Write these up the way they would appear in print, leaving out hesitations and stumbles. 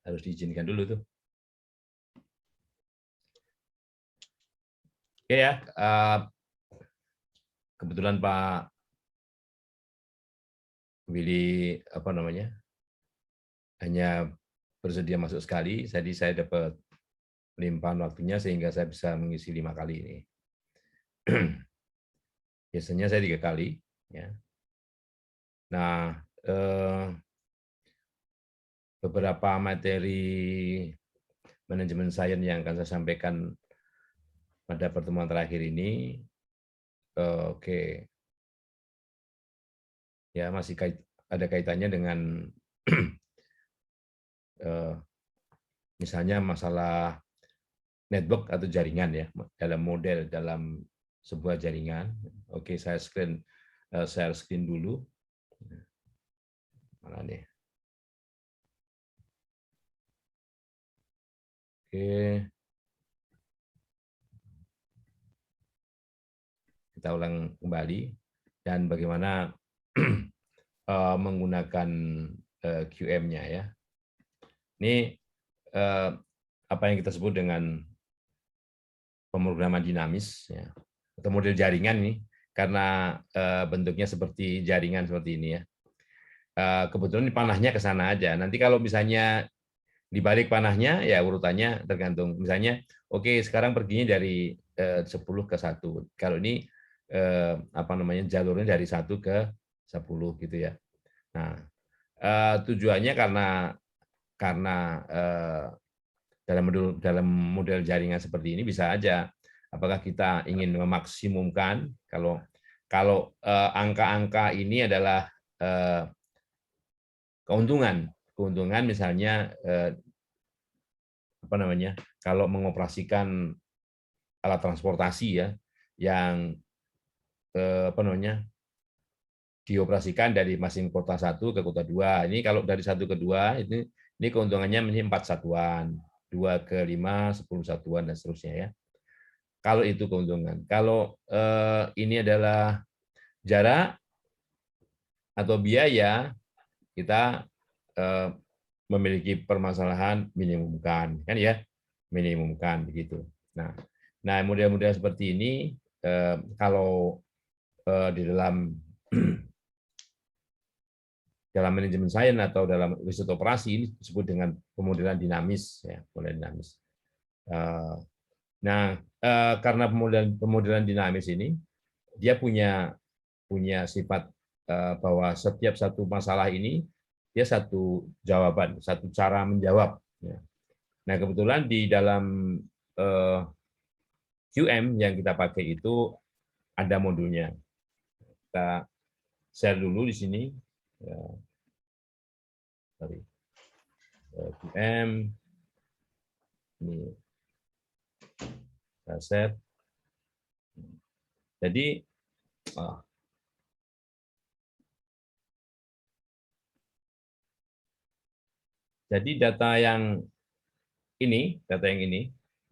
harus diizinkan dulu tuh. Oke ya, kebetulan Pak Willy apa namanya hanya bersedia masuk sekali, jadi saya dapat limpahan waktunya sehingga saya bisa mengisi 5 kali ini. Biasanya saya 3 kali. Ya. Nah, beberapa materi manajemen sains yang akan saya sampaikan pada pertemuan terakhir ini, oke, ya masih ada kaitannya dengan misalnya masalah network atau jaringan ya, dalam model dalam sebuah jaringan. Oke, saya share screen dulu. Mana nih? Oke. Kita ulang kembali dan bagaimana menggunakan QM-nya ya. Ini apa yang kita sebut dengan pemrograman dinamis ya, atau model jaringan nih, karena bentuknya seperti jaringan seperti ini ya. Kebetulan panahnya ke sana aja. Nanti kalau misalnya di balik panahnya ya urutannya tergantung. Misalnya, oke, sekarang perginya dari 10 ke 1. Kalau ini apa namanya jalurnya dari 1 ke 10 gitu ya. Nah, tujuannya karena dalam model jaringan seperti ini bisa aja apakah kita ingin memaksimumkan kalau angka-angka ini adalah keuntungan misalnya apa namanya kalau mengoperasikan alat transportasi ya yang apa namanya dioperasikan dari masing kota 1 ke kota 2. Ini kalau dari 1 ke 2 ini keuntungannya menjadi 4 satuan, 2 ke 5, 10 satuan dan seterusnya ya. Kalau itu keuntungan. Kalau ini adalah jarak atau biaya, kita memiliki permasalahan minimumkan kan ya, minimumkan begitu. Nah model-model seperti ini kalau di dalam manajemen sains atau dalam riset operasi ini disebut dengan pemodelan dinamis ya, pemodelan dinamis. Nah karena pemodelan dinamis ini dia punya sifat bahwa setiap satu masalah ini dia satu jawaban, satu cara menjawab. Nah kebetulan di dalam QM yang kita pakai itu ada modulnya. Kita share dulu di sini. Sorry. QM ini kita share. Jadi data yang ini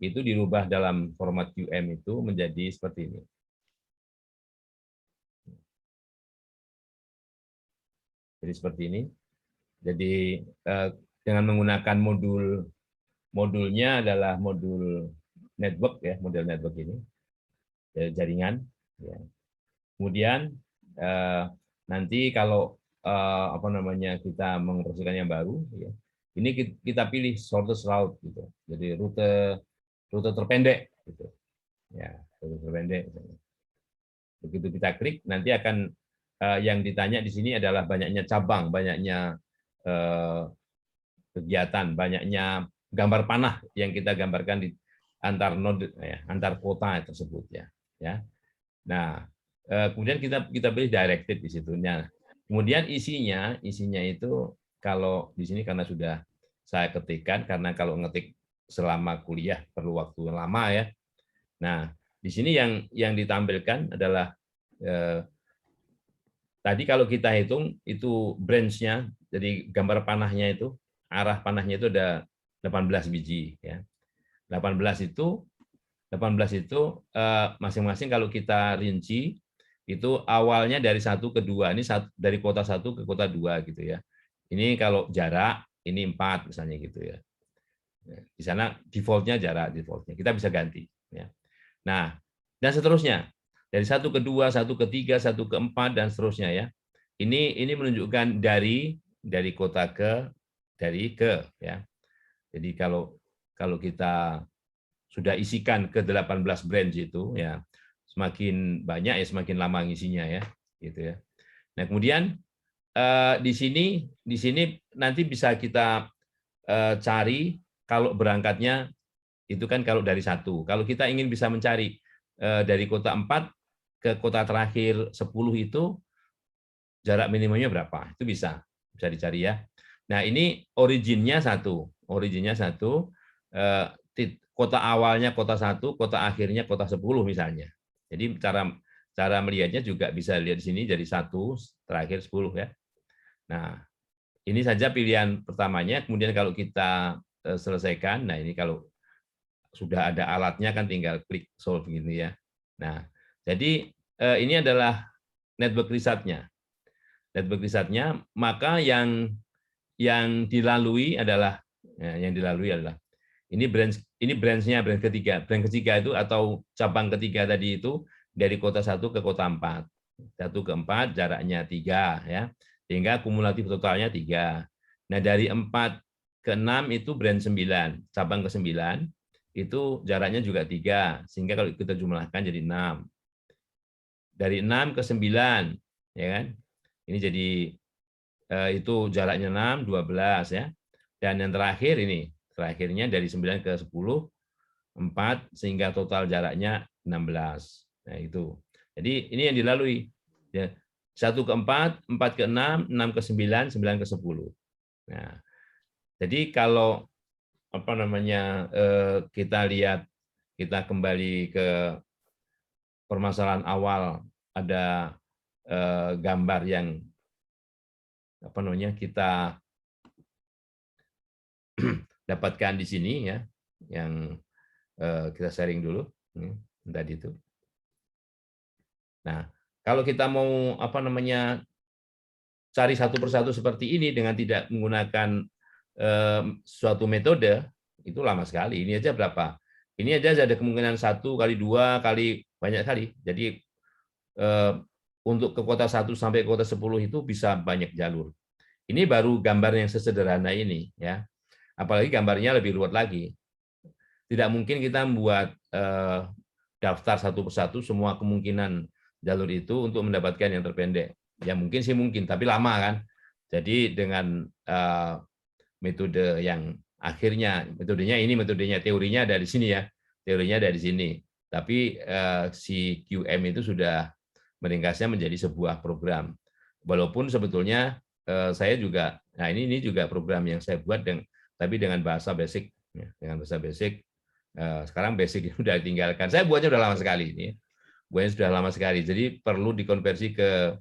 itu dirubah dalam format QM itu menjadi seperti ini. Jadi seperti ini. Jadi dengan menggunakan modulnya adalah modul network ya, model network ini jaringan. Ya. Kemudian nanti kalau apa namanya kita mengoperasikan yang baru, ya, ini kita pilih shortest route gitu. Jadi rute terpendek gitu. Ya, rute terpendek. Begitu kita klik, nanti akan yang ditanya di sini adalah banyaknya cabang, banyaknya kegiatan, banyaknya gambar panah yang kita gambarkan di antar node, ya, antar kota tersebut ya. Ya. Nah, kemudian kita pilih directed di situ. Nah, kemudian isinya itu kalau di sini karena sudah saya ketikkan karena kalau ngetik selama kuliah perlu waktu lama ya. Nah, di sini yang ditampilkan adalah tadi kalau kita hitung itu branch-nya, jadi gambar panahnya itu, arah panahnya itu ada 18 biji ya. 18 itu masing-masing kalau kita rinci itu awalnya dari 1 ke 2. Ini dari kota 1 ke kota 2 gitu ya. Ini kalau jarak, ini 4 misalnya gitu ya. Di sana defaultnya jarak defaultnya. Kita bisa ganti. Ya. Nah, dan seterusnya. Dari 1 ke 2, 1 ke 3, 1 ke 4, dan seterusnya ya. Ini menunjukkan dari kota ke, dari ke. Ya. Jadi kalau kita sudah isikan ke 18 branch itu, ya semakin banyak ya semakin lama ngisinya ya. Gitu ya. Nah, kemudian di sini nanti bisa kita cari kalau berangkatnya itu kan kalau dari 1. Kalau kita ingin bisa mencari dari kota 4 ke kota terakhir 10 itu jarak minimumnya berapa? Itu bisa dicari ya. Nah, ini originnya 1. Originnya 1, kota awalnya kota 1, kota akhirnya kota 10 misalnya. Jadi cara melihatnya juga bisa lihat di sini jadi 1 terakhir 10 ya. Nah, ini saja pilihan pertamanya. Kemudian kalau kita selesaikan, nah ini kalau sudah ada alatnya kan tinggal klik solve gini ya. Nah, jadi ini adalah network risetnya. Network risetnya, maka yang dilalui adalah ini branch-nya branch ketiga. Branch ketiga itu atau cabang ketiga tadi itu dari kota 1 ke kota 4. 1 ke 4 jaraknya 3 ya. Sehingga kumulatif totalnya 3. Nah, dari 4 ke 6 itu branch 9, cabang ke 9 itu jaraknya juga 3, sehingga kalau kita jumlahkan jadi 6. Dari 6 ke 9 ya kan. Ini jadi itu jaraknya 6, 12 ya. Dan yang terakhir ini, terakhirnya dari 9 ke 10, 4, sehingga total jaraknya 16. Nah, itu. Jadi ini yang dilalui. Ya, 1 ke 4, 4 ke 6, 6 ke 9, 9 ke 10. Nah, jadi kalau kita lihat, kita kembali ke permasalahan awal, ada gambar yang kita dapatkan di sini ya, yang kita sharing dulu tadi itu. Nah, kalau kita mau cari satu persatu seperti ini dengan tidak menggunakan suatu metode, itu lama sekali. Ini aja berapa? Ini aja ada kemungkinan 1 kali 2 kali banyak kali. Jadi untuk ke kota 1 sampai ke kota 10 itu bisa banyak jalur. Ini baru gambar yang sesederhana ini ya. Apalagi gambarnya lebih luas lagi. Tidak mungkin kita membuat daftar satu persatu semua kemungkinan jalur itu untuk mendapatkan yang terpendek. Ya mungkin sih mungkin, tapi lama kan. Jadi dengan metode yang akhirnya, metodenya teorinya dari sini ya, teorinya dari sini. Tapi si QM itu sudah meringkasnya menjadi sebuah program. Walaupun sebetulnya saya juga, nah ini juga program yang saya buat tapi dengan bahasa basic, ya, dengan bahasa basic. Sekarang basic sudah ditinggalkan. Saya buatnya sudah lama sekali ini, buatnya sudah lama sekali. Jadi perlu dikonversi ke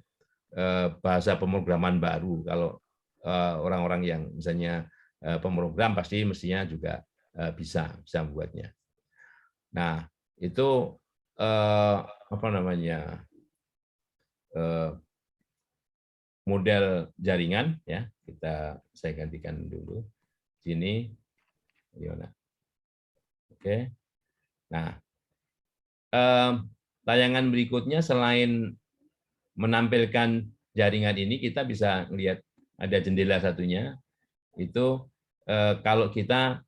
bahasa pemrograman baru. Kalau orang-orang yang misalnya pemrogram pasti mestinya juga bisa membuatnya. Nah, itu model jaringan ya. Saya gantikan dulu sini. Oke. Nah, tayangan berikutnya selain menampilkan jaringan ini, kita bisa lihat ada jendela satunya. Itu kalau kita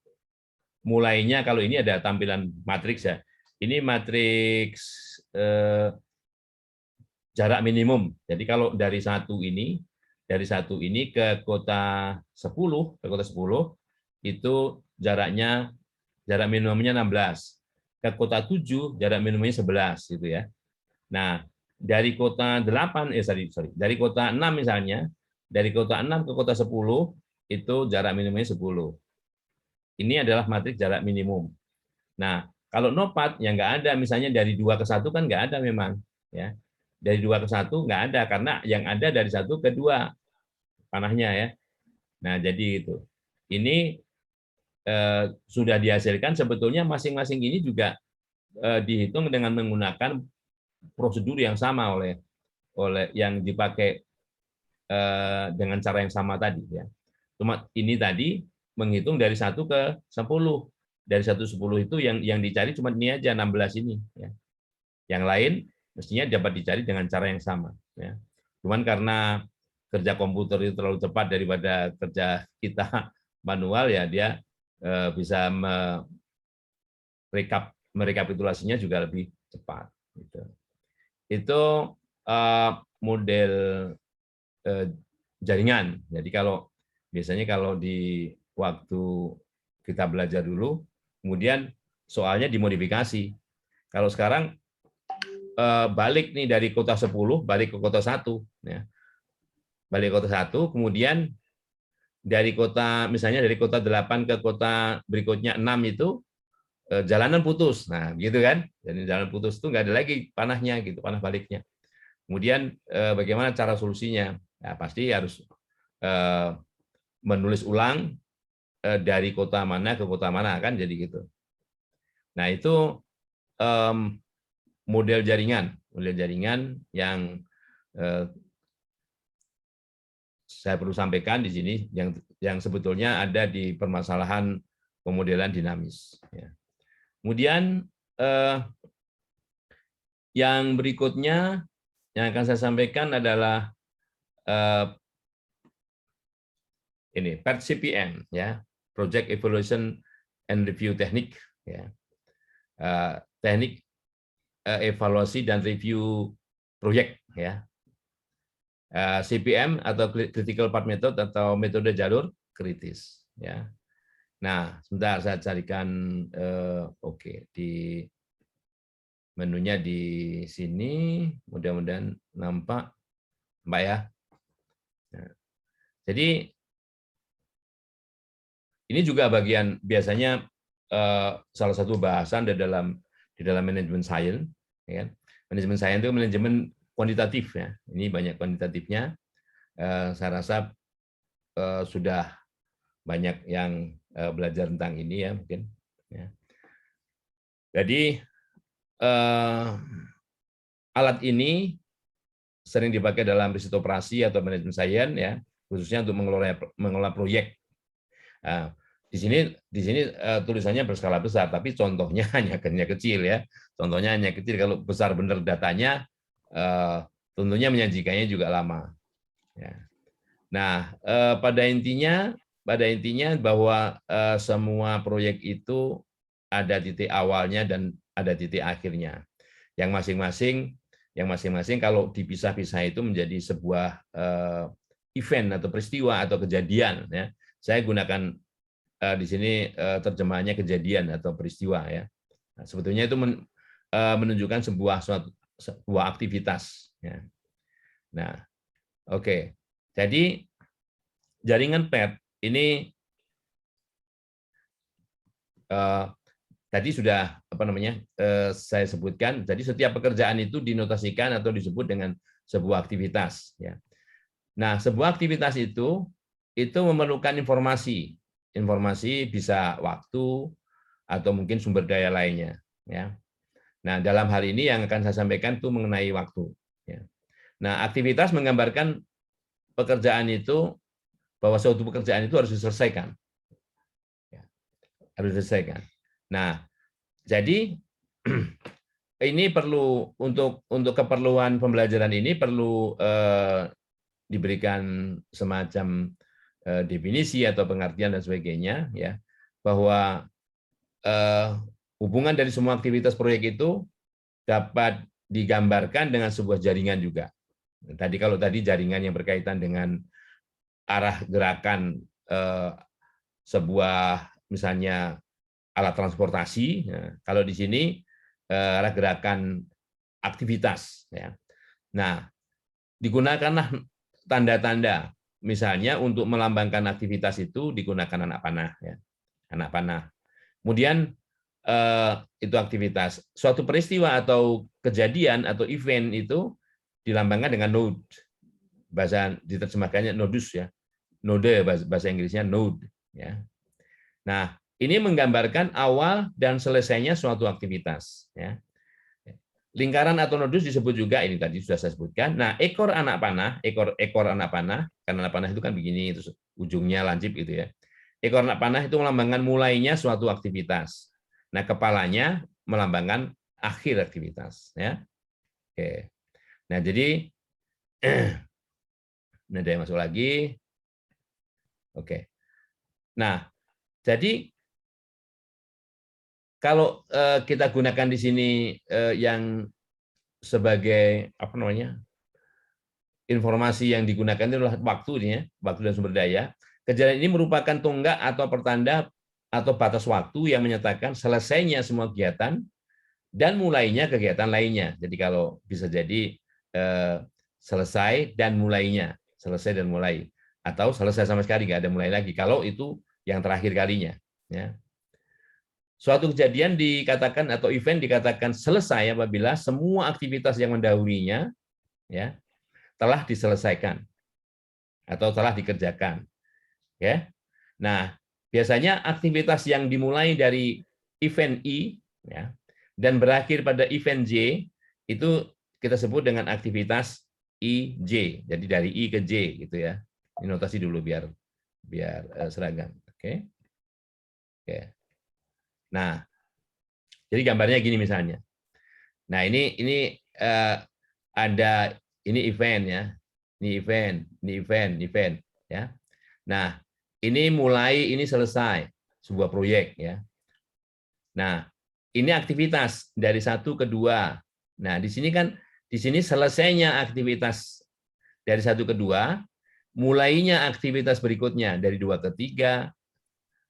mulainya, kalau ini ada tampilan matriks ya. Ini matriks jarak minimum. Jadi kalau dari satu ini ke kota 10, itu jarak minimumnya 16. Ke kota 7 jarak minimumnya 11 gitu ya. Nah, dari kota 8 dari kota 6 misalnya, dari kota 6 ke kota 10 itu jarak minimumnya 10. Ini adalah matriks jarak minimum. Nah, kalau NOPAD yang nggak ada, misalnya dari 2 ke 1 kan nggak ada memang ya. Dari 2 ke 1 nggak ada, karena yang ada dari 1 ke 2 panahnya ya. Nah, jadi itu. Ini sudah dihasilkan, sebetulnya masing-masing ini juga dihitung dengan menggunakan prosedur yang sama oleh yang dipakai dengan cara yang sama tadi ya. Cuma ini tadi menghitung dari 1 ke 10. Dari 1 ke 10 itu yang dicari cuma ini aja 16 ini ya. Yang lain mestinya dapat dicari dengan cara yang sama ya. Cuman karena kerja komputer itu terlalu cepat daripada kerja kita manual ya, dia bisa merekapitulasinya juga lebih cepat gitu. Itu model jaringan. Jadi biasanya kalau di waktu kita belajar dulu, kemudian soalnya dimodifikasi. Kalau sekarang balik nih dari kota 10 balik ke kota 1 ya. Balik ke kota 1, kemudian dari kota misalnya dari kota 8 ke kota berikutnya 6 itu jalanan putus. Nah, gitu kan? Jadi jalan putus itu nggak ada lagi panahnya gitu, panah baliknya. Kemudian bagaimana cara solusinya? Ya, pasti harus menulis ulang dari kota mana ke kota mana kan jadi gitu. Nah, itu model jaringan yang saya perlu sampaikan di sini yang sebetulnya ada di permasalahan pemodelan dinamis. Ya. Kemudian yang berikutnya yang akan saya sampaikan adalah ini PERT-CPM ya, Project Evaluation and Review Technique ya. Teknik evaluasi dan review proyek ya. CPM atau Critical Path Method atau metode jalur kritis ya. Nah, sebentar saya carikan oke di menunya di sini, mudah-mudahan nampak Mbak ya. Nah, jadi ini juga bagian biasanya salah satu bahasan di dalam manajemen science ya. Manajemen science itu manajemen kuantitatif ya. Ini banyak kuantitatifnya. Saya rasa sudah banyak yang belajar tentang ini ya mungkin. Ya. Jadi alat ini sering dipakai dalam riset operasi atau manajemen science ya, khususnya untuk mengelola proyek. Nah, di sini tulisannya berskala besar, tapi contohnya hanya kecil ya. Contohnya hanya kecil. Kalau besar benar datanya, tentunya menyajikannya juga lama. Ya. Nah, pada intinya bahwa semua proyek itu ada titik awalnya dan ada titik akhirnya. Yang masing-masing kalau dipisah-pisah itu menjadi sebuah event atau peristiwa atau kejadian. Ya. Saya gunakan di sini terjemahannya kejadian atau peristiwa ya. Nah, sebetulnya itu menunjukkan sebuah aktivitas. Ya. Nah, oke. Jadi jaringan PERT ini tadi sudah saya sebutkan. Jadi setiap pekerjaan itu dinotasikan atau disebut dengan sebuah aktivitas. Ya. Nah, sebuah aktivitas itu memerlukan informasi. Informasi bisa waktu atau mungkin sumber daya lainnya. Ya. Nah, dalam hal ini yang akan saya sampaikan itu mengenai waktu. Ya. Nah, aktivitas menggambarkan pekerjaan itu bahwa suatu pekerjaan itu harus diselesaikan. Ya. Harus diselesaikan. Nah, jadi ini perlu untuk keperluan pembelajaran ini perlu diberikan semacam definisi atau pengertian dan sebagainya ya, bahwa hubungan dari semua aktivitas proyek itu dapat digambarkan dengan sebuah jaringan juga. Kalau tadi jaringan yang berkaitan dengan arah gerakan sebuah misalnya alat transportasi, ya. Kalau di sini arah gerakan aktivitas. Ya. Nah, digunakanlah tanda-tanda, misalnya untuk melambangkan aktivitas itu digunakan anak panah. Ya. Anak panah. Kemudian itu aktivitas. Suatu peristiwa atau kejadian atau event itu dilambangkan dengan node. Bahasa diterjemahkannya nodus ya. Node bahasa Inggrisnya node ya. Nah, ini menggambarkan awal dan selesainya suatu aktivitas ya. Lingkaran atau nodus disebut juga, ini tadi sudah saya sebutkan. Nah, ekor anak panah, ekor anak panah, karena anak panah itu kan begini, terus ujungnya lancip gitu ya. Ekor anak panah itu melambangkan mulainya suatu aktivitas. Nah, kepalanya melambangkan akhir aktivitas. Ya, oke. Nah, jadi ini ada yang masuk lagi. Oke. Nah, jadi kalau kita gunakan di sini yang sebagai apa namanya, informasi yang digunakan itu adalah waktunya, waktu dan sumber daya. Kejadian ini merupakan tonggak atau pertanda atau batas waktu yang menyatakan selesainya semua kegiatan dan mulainya kegiatan lainnya. Jadi kalau bisa jadi selesai dan mulainya, selesai dan mulai, atau selesai sama sekali nggak ada mulai lagi. Kalau itu yang terakhir kalinya. Ya. Suatu kejadian dikatakan atau event dikatakan selesai apabila semua aktivitas yang mendahulunya ya telah diselesaikan atau telah dikerjakan. Ya. Nah, biasanya aktivitas yang dimulai dari event I ya, dan berakhir pada event J itu kita sebut dengan aktivitas IJ. Jadi dari I ke J gitu ya. Ini notasi dulu biar seragam. Oke. Oke. Nah, jadi gambarnya gini misalnya. Nah, ini ada ini event ya. Ini event ya. Nah, ini mulai, ini selesai sebuah proyek ya. Nah, ini aktivitas dari 1 ke 2. Nah, di sini kan di sini selesainya aktivitas dari 1 ke 2, mulainya aktivitas berikutnya dari 2 ke 3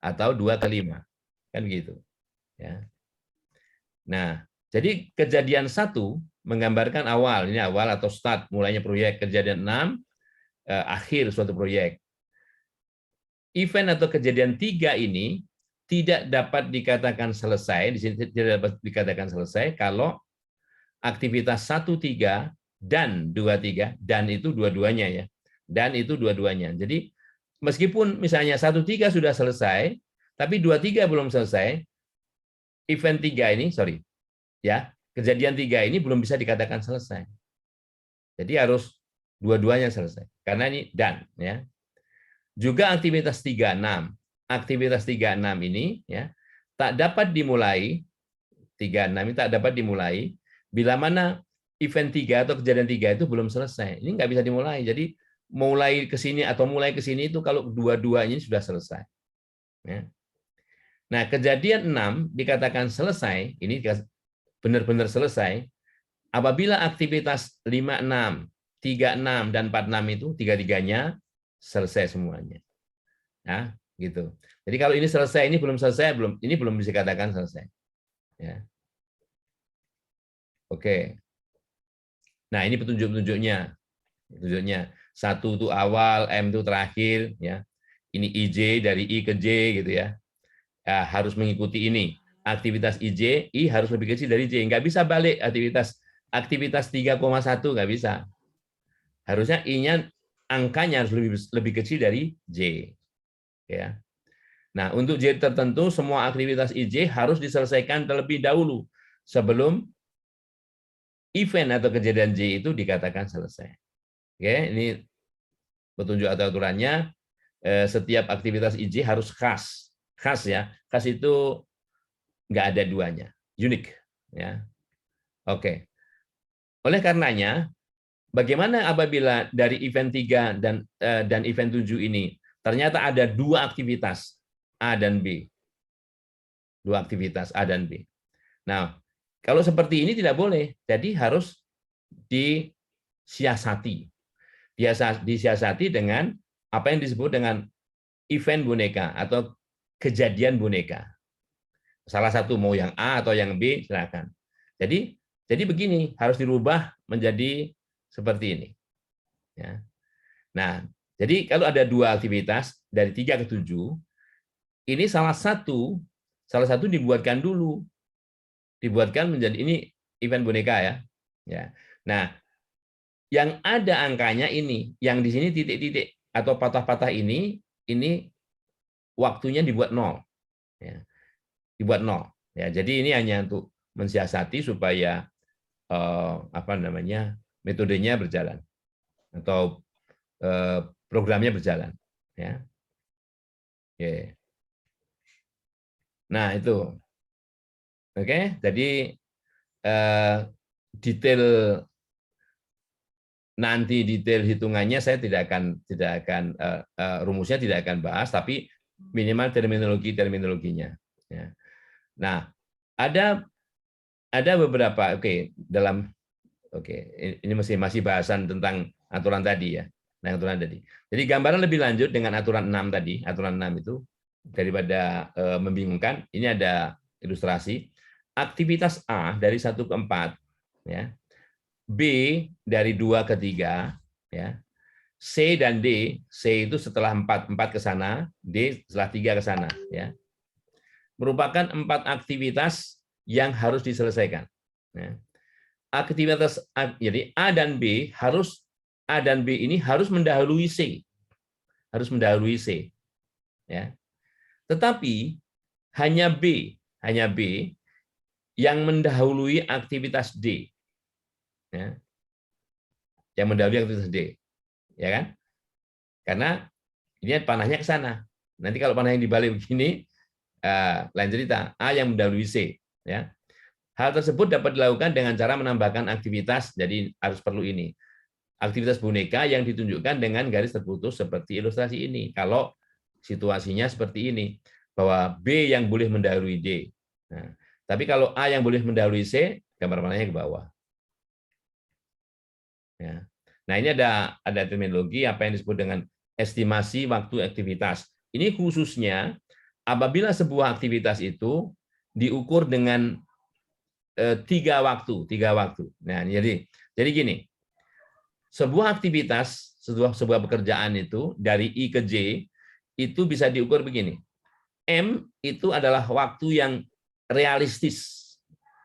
atau 2 ke 5. Kan gitu. Ya. Nah, jadi kejadian 1 menggambarkan awal, ini awal atau start mulainya proyek. Kejadian 6 akhir suatu proyek. Event atau kejadian 3 ini tidak dapat dikatakan selesai, di sini tidak dapat dikatakan selesai kalau aktivitas 1-3 dan 2-3, dan itu dua-duanya ya. Dan itu dua-duanya. Jadi meskipun misalnya 1-3 sudah selesai, tapi 2-3 belum selesai, event 3 ini, sorry, ya, kejadian 3 ini belum bisa dikatakan selesai. Jadi harus dua-duanya selesai. Karena ini dan ya. Juga aktivitas 36. Aktivitas 36 ini ya tak dapat dimulai, 36 ini tak dapat dimulai bila mana event 3 atau kejadian 3 itu belum selesai. Ini nggak bisa dimulai. Jadi mulai ke sini atau mulai ke sini itu kalau dua-duanya sudah selesai. Ya. Nah, kejadian 6 dikatakan selesai, ini benar-benar selesai apabila aktivitas 56, 36 dan 46 itu tiga-tiganya selesai semuanya. Ya, gitu. Jadi kalau ini selesai, ini belum selesai, ini belum bisa dikatakan selesai. Ya. Oke. Nah, ini petunjuk-petunjuknya. Petunjuknya 1 itu awal, M itu terakhir, ya. Ini IJ dari I ke J gitu ya. Ya, harus mengikuti ini. Aktivitas IJ, I harus lebih kecil dari J. Nggak bisa balik aktivitas 3,1 nggak bisa. Harusnya I-nya angkanya harus lebih kecil dari J. Ya. Nah, untuk J tertentu, semua aktivitas IJ harus diselesaikan terlebih dahulu sebelum event atau kejadian J itu dikatakan selesai. Oke, ini petunjuk atau aturannya. Setiap aktivitas IJ harus khas. Khas ya. Khas itu nggak ada duanya. Unik. Ya. Oke. Oleh karenanya, bagaimana apabila dari event 3 dan event 7 ini ternyata ada 2 aktivitas A dan B. 2 aktivitas A dan B. Nah, kalau seperti ini tidak boleh. Jadi harus disiasati. Disiasati dengan apa yang disebut dengan event boneka atau kejadian boneka. Salah satu mau yang A atau yang B, silakan. Jadi begini, harus dirubah menjadi seperti ini. Ya. Nah, jadi kalau ada 2 aktivitas dari 3 ke 7, ini salah satu dibuatkan dulu. Dibuatkan menjadi ini event boneka ya. Ya. Nah, yang ada angkanya ini, yang di sini titik-titik atau patah-patah ini waktunya dibuat 0. Ya. Dibuat 0. Ya, jadi ini hanya untuk mensiasati supaya apa namanya, metodenya berjalan atau programnya berjalan, ya. Oke. Nah itu, oke. Jadi detail nanti detail hitungannya saya tidak akan rumusnya tidak akan bahas, tapi minimal terminologinya. Ya. Nah ada beberapa oke ini masih bahasan tentang aturan tadi ya. Nah aturan tadi. Jadi gambaran lebih lanjut dengan aturan 6 tadi, aturan 6 itu daripada membingungkan. Ini ada ilustrasi aktivitas A dari 1 ke 4 ya. B dari 2 ke 3 ya. C dan D, C itu setelah 4 ke sana, D setelah 3 ke sana ya. Merupakan 4 aktivitas yang harus diselesaikan. Ya. Aktivitas jadi A dan B ini harus mendahului C. Harus mendahului C. Ya. Tetapi hanya B yang mendahului aktivitas D. Ya. Yang mendahului aktivitas D. Ya kan? Karena ini panahnya ke sana. Nanti kalau panah yang dibalik begini, lain cerita. A yang mendahului C. Ya. Hal tersebut dapat dilakukan dengan cara menambahkan aktivitas. Jadi harus perlu ini. Aktivitas boneka yang ditunjukkan dengan garis terputus seperti ilustrasi ini. Kalau situasinya seperti ini, bahwa B yang boleh mendahului D. Nah, tapi kalau A yang boleh mendahului C, gambar panahnya ke bawah. Ya. Nah ini ada terminologi apa yang disebut dengan estimasi waktu aktivitas. Ini khususnya apabila sebuah aktivitas itu diukur dengan 3 waktu. Nah jadi gini, sebuah aktivitas, sebuah pekerjaan itu dari I ke J itu bisa diukur begini. M itu adalah waktu yang realistis,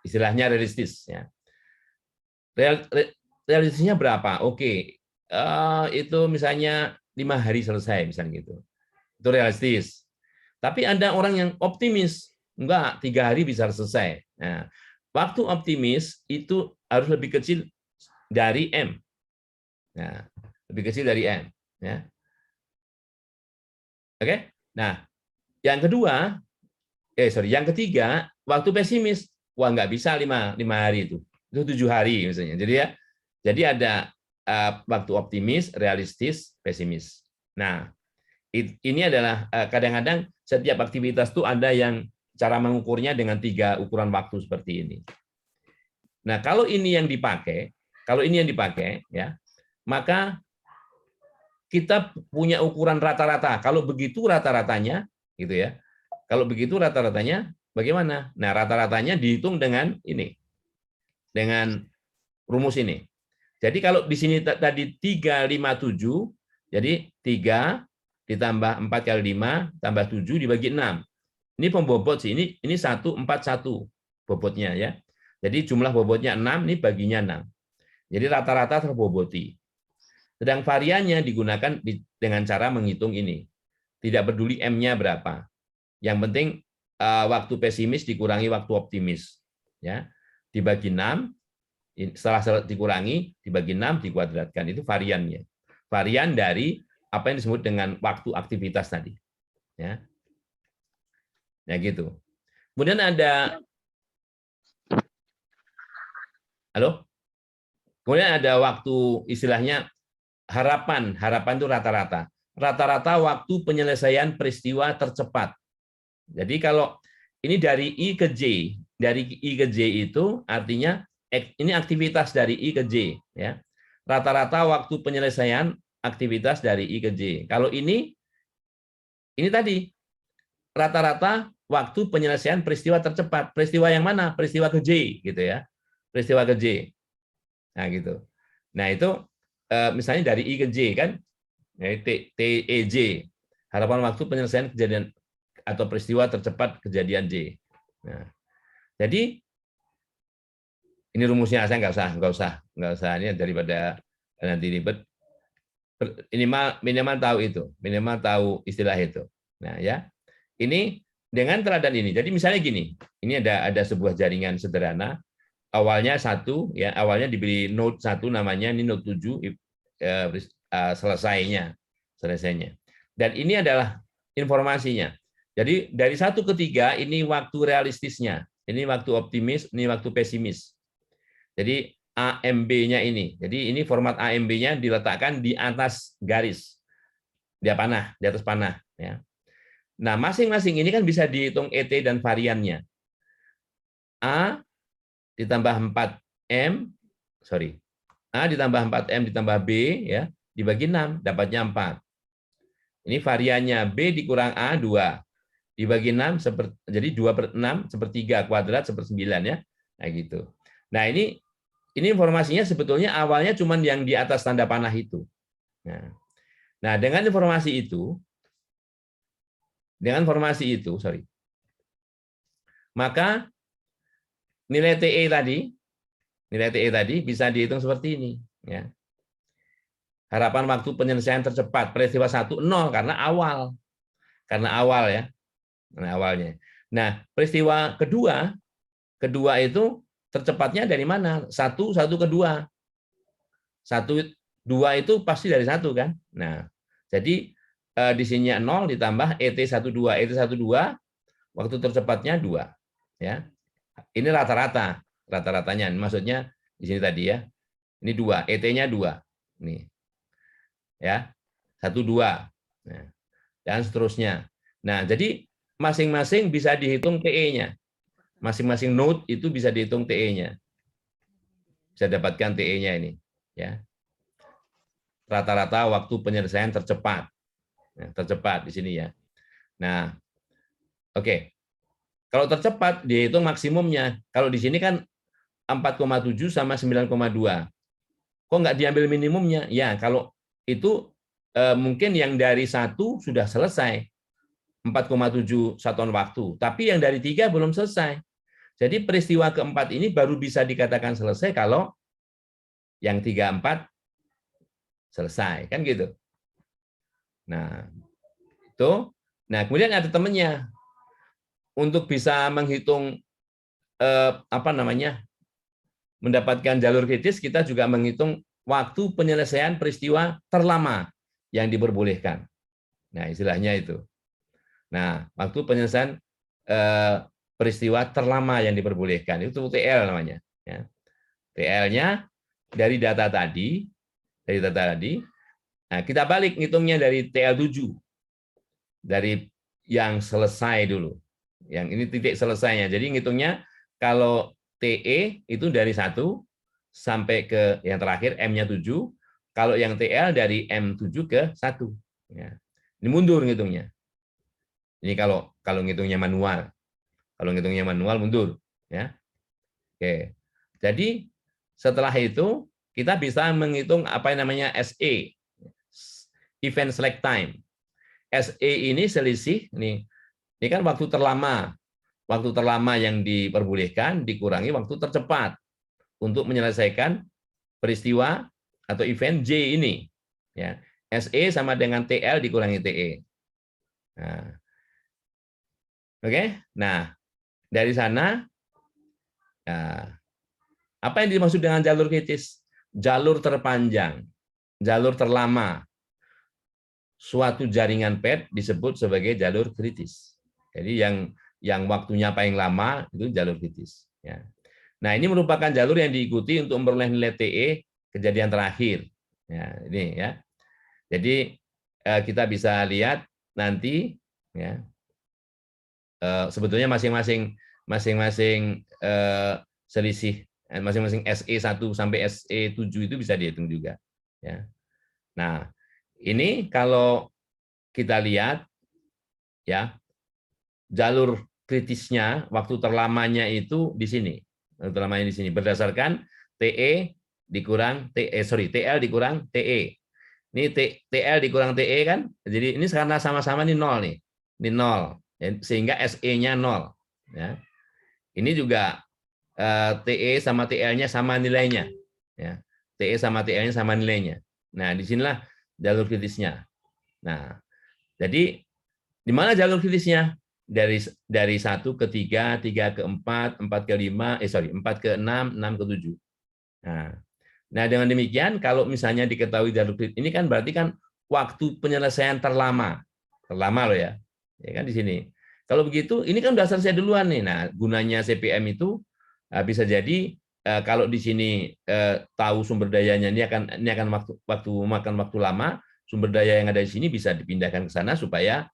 istilahnya realistis. Ya. Realistisnya berapa? Oke, itu misalnya 5 hari selesai, misalnya gitu. Itu realistis. Tapi ada orang yang optimis, enggak 3 hari bisa selesai. Nah, waktu optimis itu harus lebih kecil dari M. Nah, lebih kecil dari M. Ya. Oke. Nah, yang ketiga, waktu pesimis, wah nggak bisa 5 hari itu 7 hari misalnya. Jadi ada waktu optimis, realistis, pesimis. Nah, ini adalah kadang-kadang setiap aktivitas itu ada yang cara mengukurnya dengan 3 ukuran waktu seperti ini. Nah, kalau ini yang dipakai, ya, maka kita punya ukuran rata-rata. Kalau begitu rata-ratanya, gitu ya. Kalau begitu rata-ratanya bagaimana? Nah, rata-ratanya dihitung dengan ini. Dengan rumus ini. Jadi kalau di sini tadi 357, jadi 3 ditambah 4 kali 5 tambah 7 dibagi 6. Ini pembobot sih, ini 141 bobotnya ya. Jadi jumlah bobotnya 6, ini baginya 6. Jadi rata-rata terboboti. Sedang variannya digunakan dengan cara menghitung ini. Tidak peduli M-nya berapa. Yang penting waktu pesimis dikurangi waktu optimis. Ya. Dibagi 6, setelah dikurangi, dibagi 6, dikuadratkan. Itu variannya. Varian dari apa yang disebut dengan waktu aktivitas tadi. Ya. Ya gitu. Kemudian ada halo? Kemudian ada waktu istilahnya harapan itu rata-rata. Rata-rata waktu penyelesaian peristiwa tercepat. Jadi kalau ini dari I ke J, itu artinya ini aktivitas dari I ke J, ya. Rata-rata waktu penyelesaian aktivitas dari I ke J. Kalau ini tadi rata-rata waktu penyelesaian peristiwa tercepat. Peristiwa yang mana? Peristiwa ke J, gitu ya. Peristiwa ke J. Nah gitu. Nah itu misalnya dari I ke J kan, TEJ, harapan waktu penyelesaian kejadian atau peristiwa tercepat kejadian J. Nah, jadi ini rumusnya, saya nggak usah ini daripada nanti ribet. Minimal tahu itu, minimal tahu istilah itu. Nah ya, ini dengan teladan ini. Jadi misalnya gini, ini ada sebuah jaringan sederhana awalnya 1 ya, awalnya diberi node 1 namanya, ini node 7 selesainya. Dan ini adalah informasinya. Jadi dari 1 ke 3 ini waktu realistisnya. Ini waktu optimis, ini waktu pesimis. Jadi AMB-nya ini. Jadi ini format AMB-nya diletakkan di atas garis. Dia panah, di atas panah ya. Nah, masing-masing ini kan bisa dihitung ET dan variannya. A ditambah 4M, A ditambah 4M ditambah B ya, dibagi 6, dapatnya 4. Ini variannya B dikurang A 2. Dibagi 6, jadi 2/6, sepertiga kuadrat, 1/9 ya. Nah gitu. Nah ini informasinya sebetulnya awalnya cuma yang di atas tanda panah itu. Nah dengan informasi itu, maka nilai TE tadi bisa dihitung seperti ini. Ya. Harapan waktu penyelesaian tercepat peristiwa 1 0 karena awal ya, karena awalnya. Nah peristiwa kedua itu tercepatnya dari mana? 1 ke 2. 1 2 itu pasti dari 1 kan. Nah jadi di sini 0 ditambah ET12. ET12 waktu tercepatnya 2 ya. Ini rata-ratanya. Maksudnya di sini tadi ya. Ini 2, ET-nya 2. Nih. Ya. 1 2. Nah, dan seterusnya. Nah, jadi masing-masing bisa dihitung TE-nya. Masing-masing node itu bisa dihitung TE-nya. Bisa dapatkan TE-nya ini, ya. Rata-rata waktu penyelesaian tercepat. Nah, tercepat di sini ya. Nah, oke. Kalau tercepat dihitung maksimumnya. Kalau di sini kan 4,7 sama 9,2. Kok nggak diambil minimumnya? Ya, kalau itu mungkin yang dari 1 sudah selesai. 4,7 satuan waktu. Tapi yang dari 3 belum selesai. Jadi peristiwa keempat ini baru bisa dikatakan selesai kalau yang 3, 4 selesai. Kan gitu. Nah, itu. Nah, kemudian ada temannya. Untuk bisa menghitung mendapatkan jalur kritis, kita juga menghitung waktu penyelesaian peristiwa terlama yang diperbolehkan. Nah, istilahnya itu. Nah, waktu penyelesaian peristiwa terlama yang diperbolehkan itu TL namanya. Ya. TL-nya dari data tadi, nah kita balik ngitungnya dari TL7, dari yang selesai dulu. Yang ini titik selesainya. Jadi ngitungnya kalau TE itu dari 1 sampai ke yang terakhir M-nya 7, kalau yang TL dari M7 ke 1. Ya. Ini mundur ngitungnya. Ini kalau ngitungnya manual. Kalau ngitungnya manual mundur, ya. Oke. Jadi setelah itu kita bisa menghitung apa yang namanya SE, event select time. SE ini selisih ini kan waktu terlama. Waktu terlama yang diperbolehkan dikurangi waktu tercepat untuk menyelesaikan peristiwa atau event J ini. Ya. SE sama dengan TL dikurangi TE. Nah. Oke. Nah, dari sana apa yang dimaksud dengan jalur kritis? Jalur terpanjang, jalur terlama. Suatu jaringan PET disebut sebagai jalur kritis. Jadi yang waktunya paling lama itu jalur kritis. Ya. Nah, ini merupakan jalur yang diikuti untuk memperoleh nilai TE kejadian terakhir. Ya, ini ya. Jadi kita bisa lihat nanti ya. Sebetulnya masing-masing selisih masing-masing SE1 sampai SE7 itu bisa dihitung juga. Ya. Nah, ini kalau kita lihat ya jalur kritisnya waktu terlamanya itu di sini. Waktu terlamanya di sini berdasarkan TE dikurang TL dikurang TE. Ini TL dikurang TE kan? Jadi ini karena sama-sama ini 0 nih. Ini 0 sehingga SE-nya 0 ya. Ini juga TE sama TL-nya sama nilainya ya. TE sama TL-nya sama nilainya. Nah, disinilah jalur kritisnya. Nah, jadi di mana jalur kritisnya? dari 1 ke 3, 3 ke 4, 4 ke 5, 4 ke 6, 6 ke 7. Nah, dengan demikian kalau misalnya diketahui jalur kredit ini kan berarti kan waktu penyelesaian terlama loh ya, ya kan di sini. Kalau begitu, ini kan sudah selesai duluan nih. Nah, gunanya CPM itu bisa jadi kalau di sini tahu sumber dayanya ini akan makan waktu lama, sumber daya yang ada di sini bisa dipindahkan ke sana supaya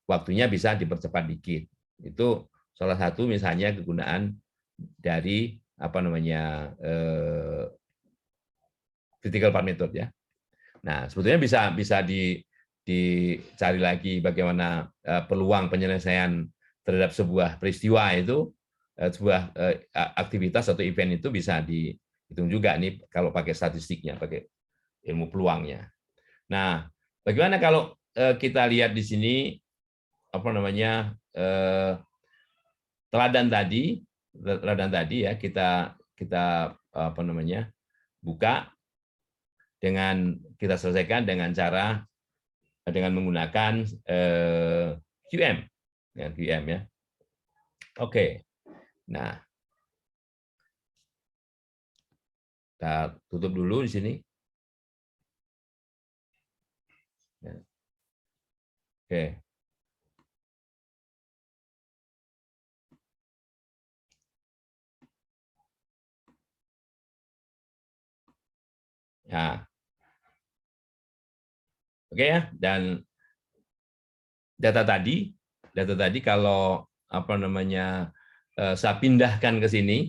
waktunya bisa dipercepat dikit. Itu salah satu misalnya kegunaan dari critical path method ya. Nah, sebetulnya bisa dicari lagi bagaimana peluang penyelesaian terhadap sebuah peristiwa itu, sebuah aktivitas atau event itu bisa dihitung juga nih kalau pakai statistiknya, pakai ilmu peluangnya. Nah, bagaimana kalau kita lihat di sini teladan tadi ya kita buka dengan kita selesaikan dengan cara dengan menggunakan QM ya. Oke. Nah, kita tutup dulu di sini. Oke. Nah, oke ya. Dan data tadi kalau saya pindahkan ke sini,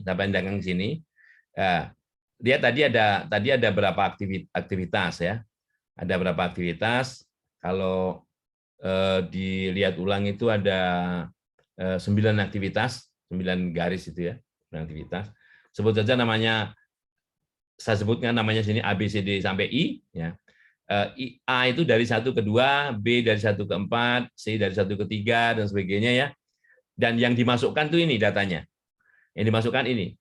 dia tadi ada berapa aktivitas ya. Ada berapa aktivitas. Kalau dilihat ulang itu ada 9 aktivitas, 9 garis itu ya, 9 aktivitas. Sebut saja namanya, saya sebutkan namanya sini A, B, C, D sampai I. Ya. A itu dari 1 ke 2, B dari 1 ke 4, C dari 1 ke 3, dan sebagainya ya. Dan yang dimasukkan tuh ini datanya. Yang dimasukkan ini.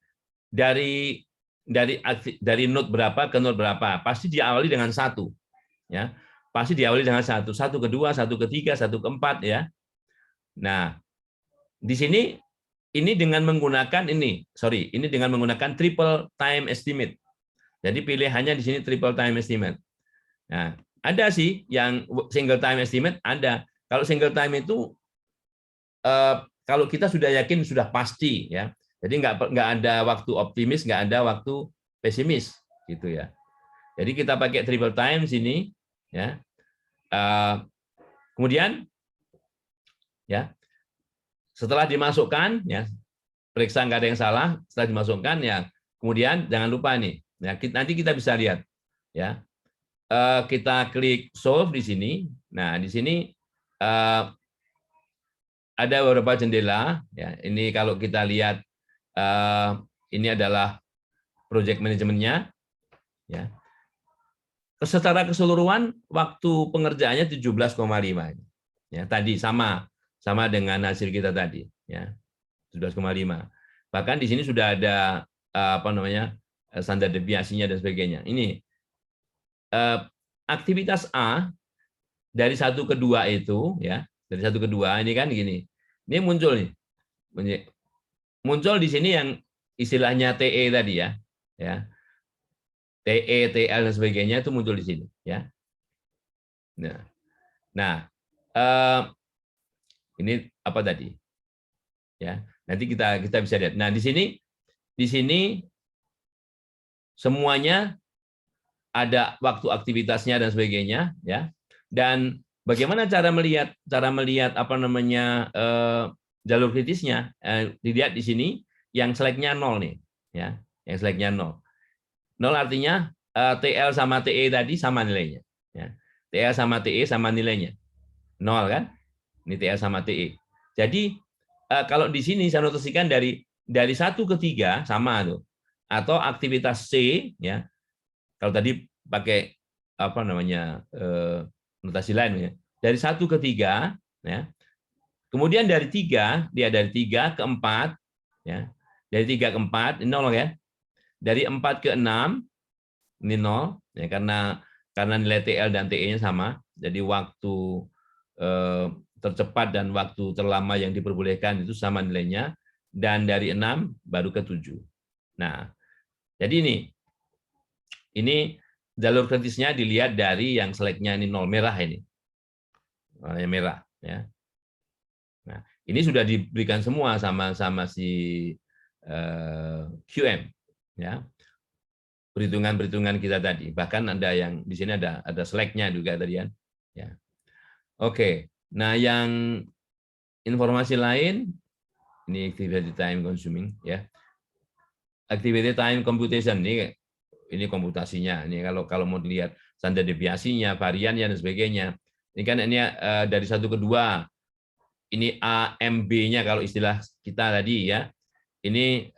Dari node berapa ke node berapa. Pasti diawali dengan 1. Ya. Pasti diawali dengan 1. 1 ke 2, 1 ke 3, 1 ke 4 ya. Nah, di sini ini dengan menggunakan ini dengan menggunakan triple time estimate. Jadi pilihannya di sini triple time estimate. Nah, ada sih yang single time estimate ada. Kalau single time itu kalau kita sudah yakin sudah pasti ya. Jadi nggak ada waktu optimis, nggak ada waktu pesimis gitu ya. Jadi kita pakai triple time sini ya. Kemudian ya setelah dimasukkan ya, periksa nggak ada yang salah, setelah dimasukkan ya, kemudian jangan lupa nih, ya, nanti kita bisa lihat ya. Kita klik solve di sini. Nah, di sini ada beberapa jendela ya. Ini kalau kita lihat ini adalah project manajemennya ya. Secara keseluruhan waktu pengerjaannya 17,5 ya. Tadi sama dengan hasil kita tadi ya. 17,5. Bahkan di sini sudah ada standar deviasinya dan sebagainya. Ini aktivitas A dari 1 ke 2 itu ya, dari 1 ke 2 ini kan gini. Ini muncul nih. Muncul di sini yang istilahnya TE tadi ya. Ya. TE, TL dan sebagainya itu muncul di sini ya. Nah, ini apa tadi? Ya, nanti kita bisa lihat. Nah, di sini semuanya ada waktu aktivitasnya dan sebagainya ya. Dan bagaimana cara melihat jalur kritisnya? Dilihat di sini yang seleknya 0 nih ya, yang seleknya 0. 0 artinya TL sama TE tadi sama nilainya ya. TL sama TE sama nilainya 0 kan? Ini TL sama TE. Jadi kalau di sini saya notasikan dari 1 ke 3 sama tuh. Atau aktivitas C ya. Kalau tadi pakai notasi lain ya. Dari 1 ke 3 ya. Kemudian dari 3 dari 3 ke 4 ya. Dari 3 ke 4 ini 0 ya. Dari 4 ke 6 ini 0 ya, karena nilai TL dan TE-nya sama. Jadi waktu tercepat dan waktu terlama yang diperbolehkan itu sama nilainya, dan dari 6 baru ke 7. Nah, jadi ini jalur kritisnya dilihat dari yang seleknya ini 0 merah ini. Warnanya merah ya. Nah, ini sudah diberikan semua sama si QM ya. Perhitungan-perhitungan kita tadi. Bahkan ada yang di sini ada seleknya juga tadi kan. Ya. Oke. Nah, yang informasi lain ini activity time consuming ya. Activity time computation ini komputasinya. Ini kalau mau dilihat standar deviasinya, variannya dan sebagainya. Ini kan ini dari 1 ke 2. Ini AMB-nya kalau istilah kita tadi ya. Ini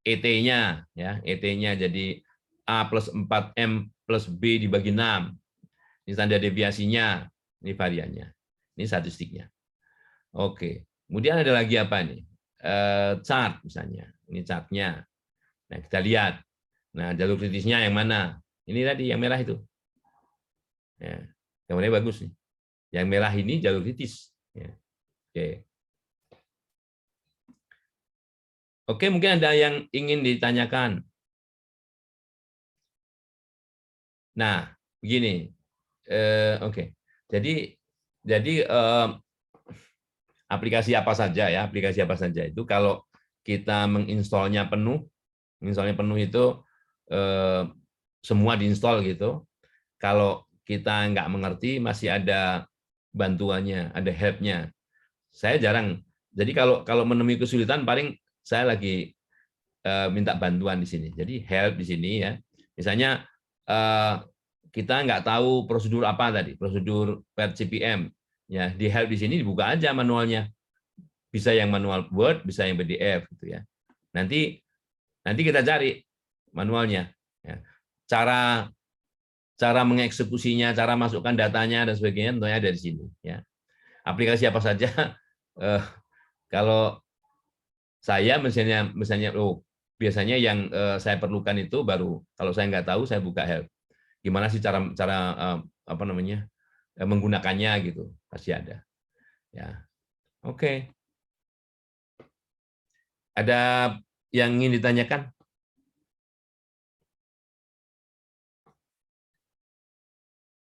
ET-nya ya, ET-nya jadi A plus 4M plus B dibagi 6. Ini standar deviasinya, ini variannya. Ini statistiknya. Oke. Kemudian ada lagi apa nih? Chart misalnya. Ini chartnya. Nah, kita lihat. Nah, jalur kritisnya yang mana? Ini tadi yang merah itu. Ya. Yang mana bagus nih. Yang merah ini jalur kritis. Ya. Oke. Oke, mungkin ada yang ingin ditanyakan. Nah, begini. Oke. Jadi aplikasi apa saja ya? Aplikasi apa saja itu kalau kita menginstalnya penuh itu semua diinstal gitu. Kalau kita nggak mengerti masih ada bantuannya, ada help-nya. Saya jarang. Jadi kalau menemui kesulitan paling saya lagi minta bantuan di sini. Jadi help di sini ya. Misalnya kita nggak tahu prosedur apa tadi, prosedur per CPM. Ya, di help di sini dibuka aja manualnya. Bisa yang manual Word, bisa yang PDF gitu ya. Nanti kita cari manualnya. Ya. Cara mengeksekusinya, cara masukkan datanya dan sebagainya tentunya ada di sini. Ya. Aplikasi apa saja? Kalau saya misalnya biasanya yang saya perlukan itu baru kalau saya nggak tahu saya buka help. Gimana sih cara apa namanya menggunakannya gitu pasti ada. Ya, oke. Ada yang ingin ditanyakan?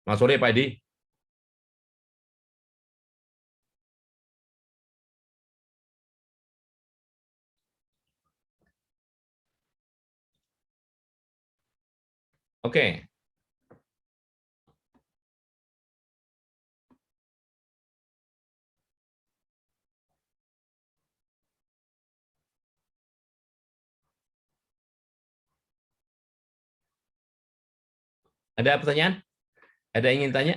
Selamat sore Pak Edi. Oke. Ada pertanyaan? Ada yang ingin tanya?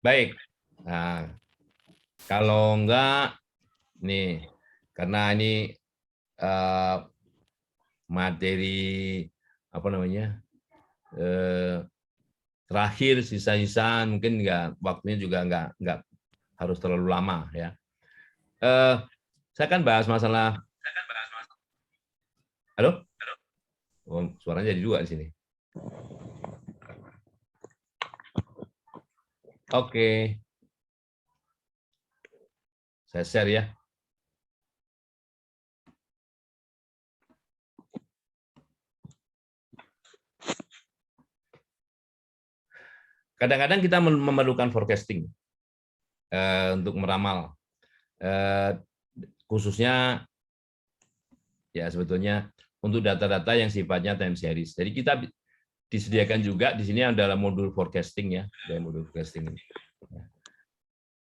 Baik. Nah, kalau enggak, nih, karena ini eh, materi apa namanya terakhir sisa-sisa mungkin enggak waktunya juga enggak harus terlalu lama ya. Saya akan bahas masalah. Halo? Oh, suaranya jadi dua di sini. Oke. Saya share ya. Kadang-kadang kita memerlukan forecasting untuk meramal. Khususnya ya sebetulnya untuk data-data yang sifatnya time series. Jadi kita disediakan juga di sini adalah modul forecasting ya, dari modul forecasting.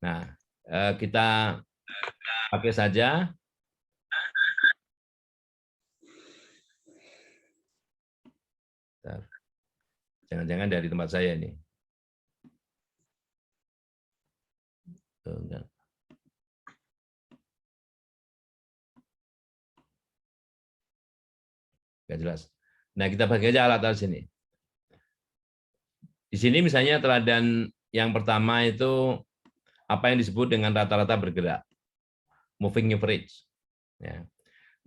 Nah, kita pakai saja. Jangan-jangan dari tempat saya ini. Enggak. Nggak jelas. Nah, kita pakai aja alat-alat sini. Di sini misalnya teladan yang pertama itu apa yang disebut dengan rata-rata bergerak, moving average. Ya.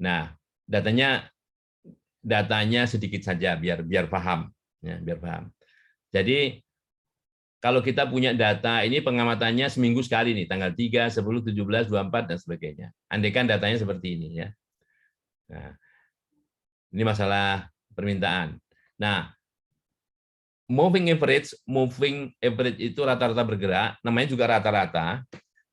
Nah, datanya sedikit saja biar paham, ya, biar paham. Jadi kalau kita punya data, ini pengamatannya seminggu sekali nih, tanggal 3, 10, 17, 24, dan sebagainya. Andaikan datanya seperti ini. Ya. Nah, ini masalah permintaan. Nah, moving average itu rata-rata bergerak, namanya juga rata-rata,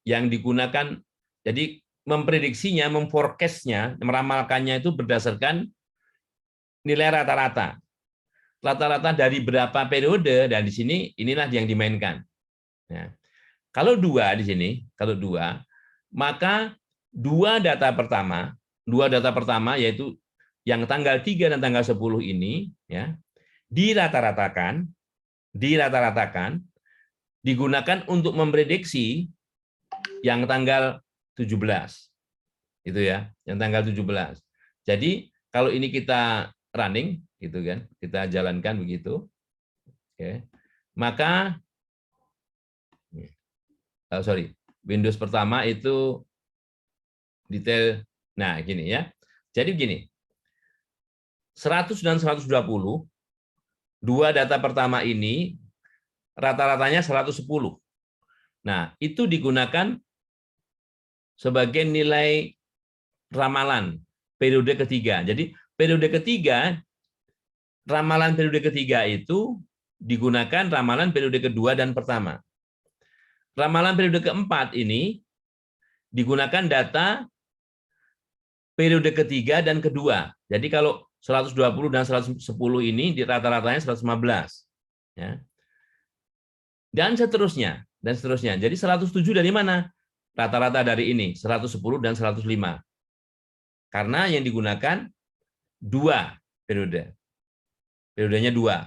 yang digunakan, jadi memprediksinya, memforecastnya, meramalkannya itu berdasarkan nilai rata-rata. Rata-rata dari berapa periode, dan di sini inilah yang dimainkan. Ya. Kalau dua di sini, maka dua data pertama yaitu yang tanggal 3 dan tanggal 10 ini ya, dirata-ratakan digunakan untuk memprediksi yang tanggal 17. Itu ya, yang tanggal 17. Jadi kalau ini kita running gitu kan, kita jalankan begitu. Oke. Maka Windows pertama itu detail. Nah, gini ya. Jadi gini. 100 dan 120, dua data pertama ini rata-ratanya 110. Nah, itu digunakan sebagai nilai ramalan periode ketiga. Jadi periode ketiga, ramalan periode ketiga itu digunakan ramalan periode kedua dan pertama. Ramalan periode keempat ini digunakan data periode ketiga dan kedua. Jadi kalau 120 dan 110 ini di rata-ratanya 115. Ya. Dan seterusnya. Jadi 107 dari mana? Rata-rata dari ini, 110 dan 105. Karena yang digunakan dua periode. Periodenya dua.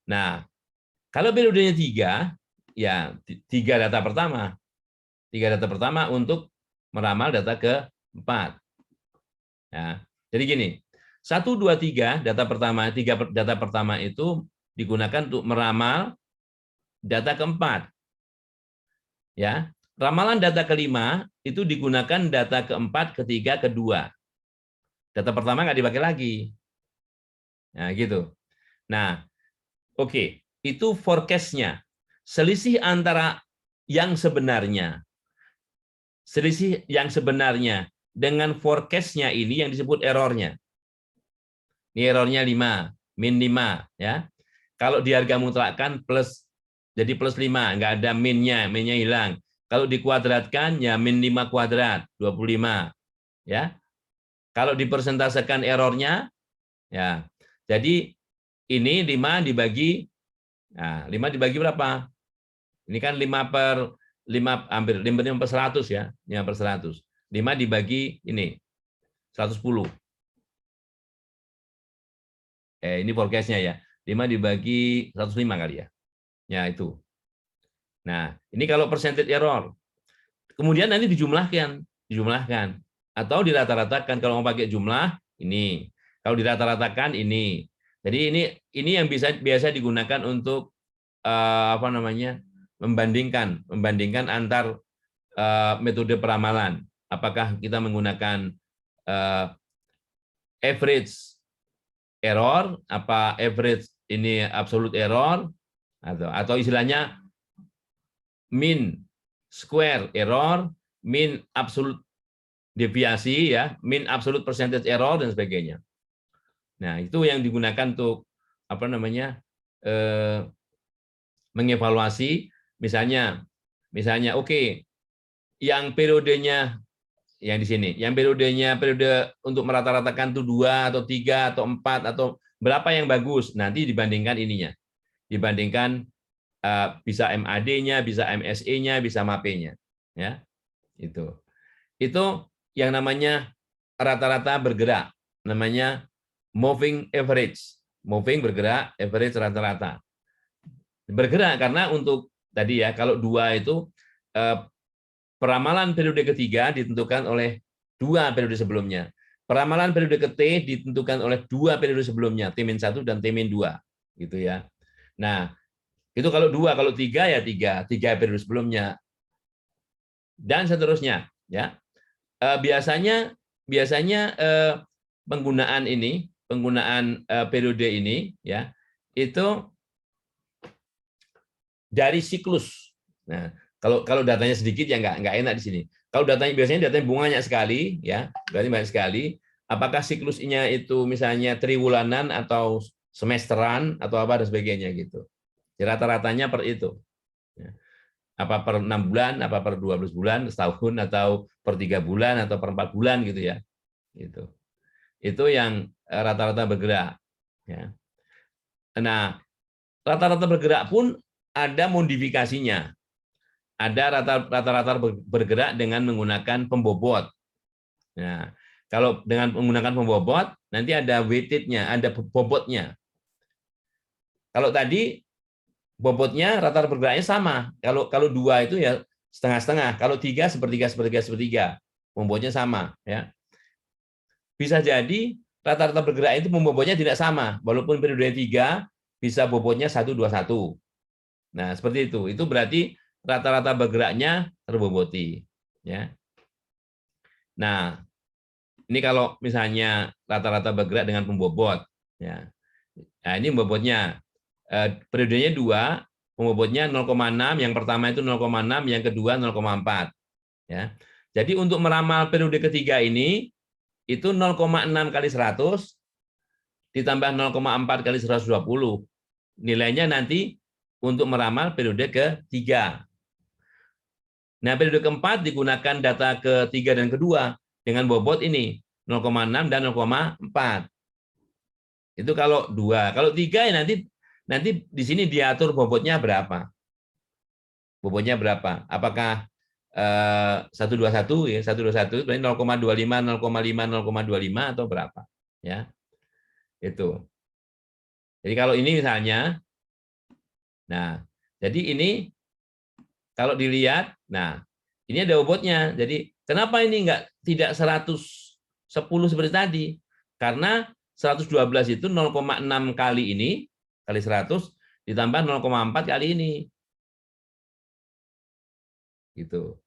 Nah, kalau periodenya tiga, ya tiga data pertama. Tiga data pertama untuk meramal data keempat. Ya. Jadi gini, 1, 2, 3 data pertama, data pertama itu digunakan untuk meramal data keempat. Ya, ramalan data kelima itu digunakan data keempat, ketiga, kedua. Data pertama nggak dipakai lagi. Nah, gitu. Nah, oke, itu forecast-nya. Selisih antara yang sebenarnya. Selisih yang sebenarnya dengan forecast-nya ini yang disebut errornya. Ini errornya 5, min 5 ya. Kalau di harga mutlakkan plus, jadi plus 5, nggak ada minnya hilang. Kalau dikuadratkan ya min 5 kuadrat, 25 ya. Kalau dipersentasekan errornya ya. Jadi ini 5 dibagi, nah 5 dibagi berapa? Ini kan 5 per 5, hampir 5 per 100 ya, 5 per 100. 5 dibagi ini 110. Ini forecast-nya ya. 5 dibagi 105 kali ya. Ya itu. Nah, ini kalau percentage error. Kemudian nanti dijumlahkan atau dirata-ratakan. Kalau mau pakai jumlah ini, kalau dirata-ratakan ini. Jadi ini yang biasa digunakan untuk apa namanya? membandingkan antar metode peramalan. Apakah kita menggunakan average error, apa average ini absolute error, atau istilahnya mean square error, mean absolute deviasi ya, mean absolute percentage error dan sebagainya. Nah, itu yang digunakan untuk apa namanya? Mengevaluasi misalnya oke, yang periodenya yang di sini, yang periode untuk merata-ratakan itu 2 atau 3 atau 4 atau berapa yang bagus, nanti dibandingkan ininya. Dibandingkan bisa MAD-nya, bisa MSE-nya, bisa MAP-nya. Ya. Itu yang namanya rata-rata bergerak, namanya moving average. Moving bergerak, average rata-rata. Bergerak karena untuk tadi ya, kalau dua itu peramalan periode ketiga ditentukan oleh dua periode sebelumnya. Peramalan periode ke T ditentukan oleh dua periode sebelumnya, T-1 dan T-2 gitu ya. Nah, itu kalau dua, kalau tiga ya tiga periode sebelumnya. Dan seterusnya ya. Biasanya penggunaan periode ini ya, itu dari siklus. Nah, kalau datanya sedikit ya nggak enak di sini. Kalau biasanya datanya bunganya sekali, ya, berarti banyak sekali. Apakah siklusnya itu misalnya triwulanan atau semesteran atau apa dan sebagainya gitu. Rata-ratanya per itu. Ya. Apa per 6 bulan, apa per 12 bulan, setahun, atau per 3 bulan, atau per 4 bulan gitu ya. Gitu. Itu yang rata-rata bergerak. Ya. Nah, rata-rata bergerak pun ada modifikasinya. Ada rata-rata bergerak dengan menggunakan pembobot. Nah, kalau dengan menggunakan pembobot, nanti ada weighted-nya, ada bobotnya. Kalau tadi bobotnya rata-rata bergeraknya sama. Kalau 2 itu ya setengah-setengah. Kalau 3 sepertiga, sepertiga, sepertiga. Bobotnya sama. Ya. Bisa jadi rata-rata bergerak itu bobotnya tidak sama. Walaupun periode 3 bisa bobotnya 1, 2, 1. Nah, seperti itu. Itu berarti rata-rata bergeraknya terboboti. Ya. Nah, ini kalau misalnya rata-rata bergerak dengan pembobot. Ya. Nah, ini bobotnya. Periodenya 2, pembobotnya 0,6, yang pertama itu 0,6, yang kedua 0,4. Ya. Jadi untuk meramal periode ketiga ini, itu 0,6 kali 100 ditambah 0,4 kali 120. Nilainya nanti untuk meramal periode ketiga. Nah, periode keempat digunakan data ketiga dan kedua dengan bobot ini 0,6 dan 0,4. Itu kalau 2. Kalau 3 ya nanti di sini diatur bobotnya berapa. Bobotnya berapa? Apakah 121 ya, 121 berarti 0,25, 0,5, 0,25 atau berapa? Ya. Itu. Jadi kalau ini misalnya, nah, jadi ini kalau dilihat, nah, ini ada bobotnya. Jadi kenapa ini tidak 110 seperti tadi? Karena 112 itu 0,6 kali ini kali 100 ditambah 0,4 kali ini. Gitu.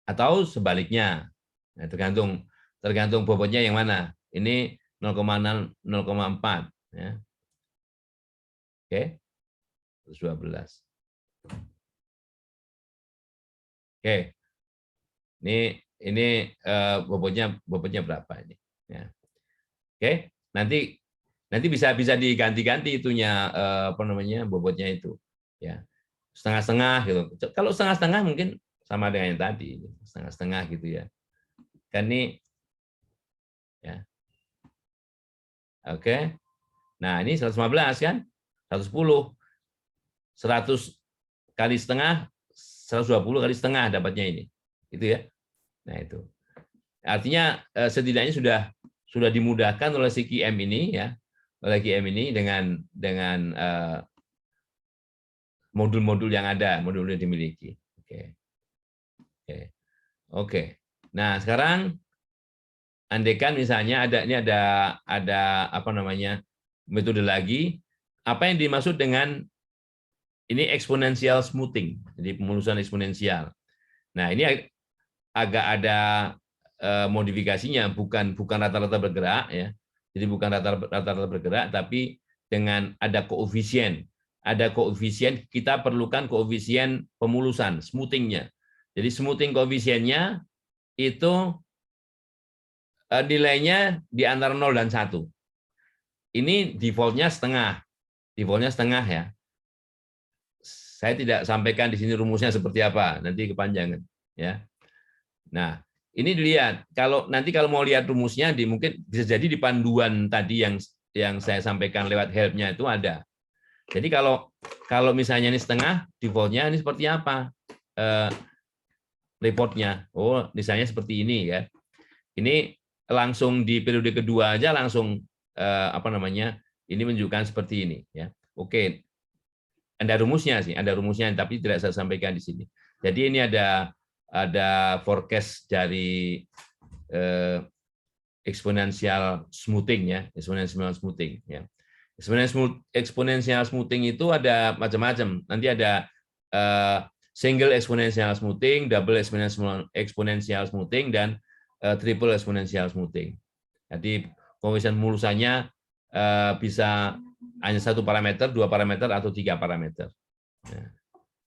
Atau sebaliknya. Nah, tergantung bobotnya yang mana. Ini 0,6, 0,4 ya. Oke. 112. Oke. Ini bobotnya berapa ini? Ya. Oke. Nanti bisa diganti-ganti itunya apa namanya bobotnya itu. Ya. Setengah-setengah gitu. Kalau setengah-setengah mungkin sama dengan yang tadi, setengah-setengah gitu ya. Kan ini ya. Oke. Nah, ini 115 kan? 110. 100 kali setengah, 120 kali setengah dapatnya ini. Gitu ya. Nah, itu. Artinya setidaknya sudah dimudahkan oleh si QM ini ya. Oleh QM ini dengan modul-modul yang ada, modul yang dimiliki. Oke. Oke. Oke. Nah, sekarang andaikan misalnya ada apa namanya? Metode lagi, apa yang dimaksud dengan ini exponential smoothing, jadi pemulusan eksponensial. Nah, ini agak ada modifikasinya, bukan rata-rata bergerak ya. Jadi bukan rata-rata bergerak, tapi dengan ada koefisien. Ada koefisien, kita perlukan koefisien pemulusan, smoothingnya. Jadi smoothing koefisiennya itu nilainya di antara 0 dan 1. Ini defaultnya setengah ya. Saya tidak sampaikan di sini rumusnya seperti apa, nanti kepanjangan ya. Nah, ini dilihat. Kalau mau lihat rumusnya mungkin bisa jadi di panduan tadi yang saya sampaikan lewat help-nya itu ada. Jadi kalau misalnya ini setengah, default-nya ini seperti apa? Reportnya. Oh, misalnya seperti ini ya. Ini langsung di periode kedua aja langsung apa namanya? Ini menunjukkan seperti ini ya. Oke. Ada rumusnya sih, ada rumusnya tapi tidak saya sampaikan di sini. Jadi ini ada forecast dari exponential smoothing ya, exponential smoothing ya. Exponential smoothing itu ada macam-macam. Nanti ada single exponential smoothing, double exponential smoothing dan triple exponential smoothing. Jadi koefisien mulusannya bisa hanya satu parameter, dua parameter, atau tiga parameter.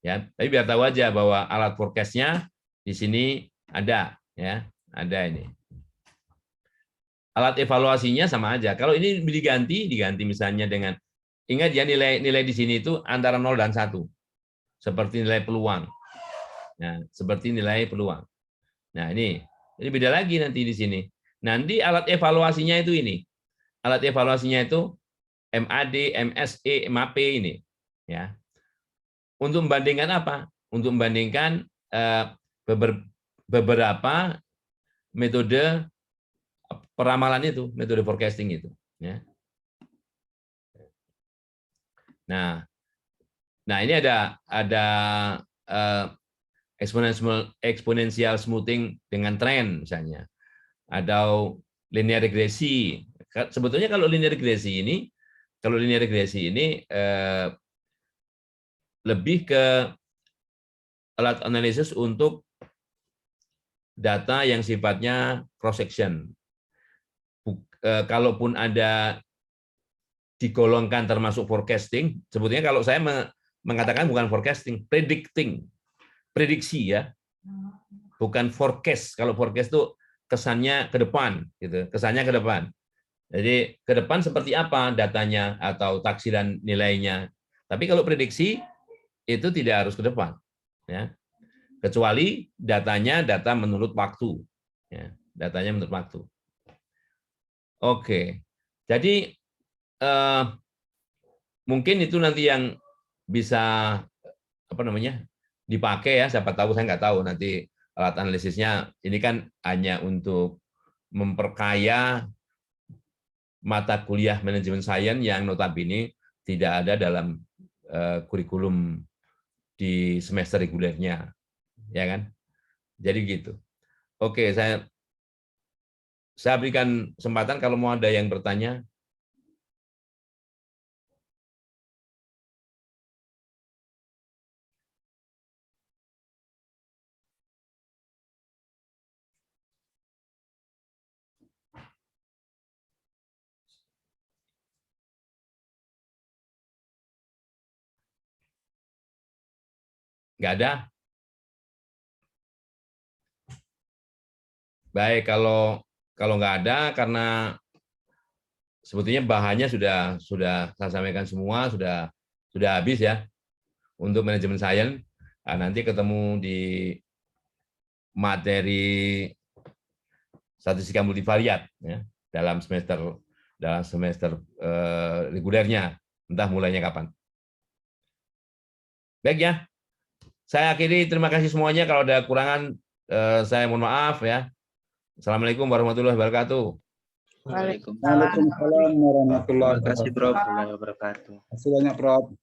Ya, tapi biar tahu aja bahwa alat forecast-nya di sini ada, ya, ada ini. Alat evaluasinya sama aja. Kalau ini diganti misalnya dengan, ingat ya nilai di sini itu antara 0 dan 1. Seperti nilai peluang. Nah, seperti nilai peluang. Nah, ini beda lagi nanti di sini. Nanti alat evaluasinya itu ini. Alat evaluasinya itu MAD, MSE, MAP ini. Ya. Untuk membandingkan apa? Untuk membandingkan beberapa metode peramalan itu, metode forecasting itu. Ya. Nah, ini ada exponential smoothing dengan tren misalnya, atau linear regresi. Sebetulnya kalau linear regresi ini lebih ke alat analisis untuk data yang sifatnya cross section. Kalaupun ada digolongkan termasuk forecasting, sebetulnya kalau saya mengatakan bukan forecasting, prediksi ya, bukan forecast. Kalau forecast itu kesannya ke depan, gitu, kesannya ke depan. Jadi ke depan seperti apa datanya atau taksiran nilainya. Tapi kalau prediksi itu tidak harus ke depan, ya. Kecuali data menurut waktu, ya, datanya menurut waktu. Oke, jadi mungkin itu nanti yang bisa dipakai ya. Siapa tahu, saya nggak tahu nanti alat analisisnya ini kan hanya untuk memperkaya mata kuliah manajemen sains yang notabene tidak ada dalam kurikulum di semester regulernya, ya kan? Jadi gitu. Oke, saya berikan kesempatan kalau mau ada yang bertanya. Nggak ada? Baik, kalau nggak ada, karena sebetulnya bahannya sudah saya sampaikan semua, sudah habis ya untuk manajemen sains. Nah, nanti ketemu di materi statistika multivariat ya, dalam semester regulernya, entah mulainya kapan. Baik ya, saya akhiri. Terima kasih semuanya. Kalau ada kekurangan saya mohon maaf ya. Assalamualaikum warahmatullahi wabarakatuh. Waalaikumsalam warahmatullahi wabarakatuh. Terima kasih, Prof. Terima kasih banyak, Prof.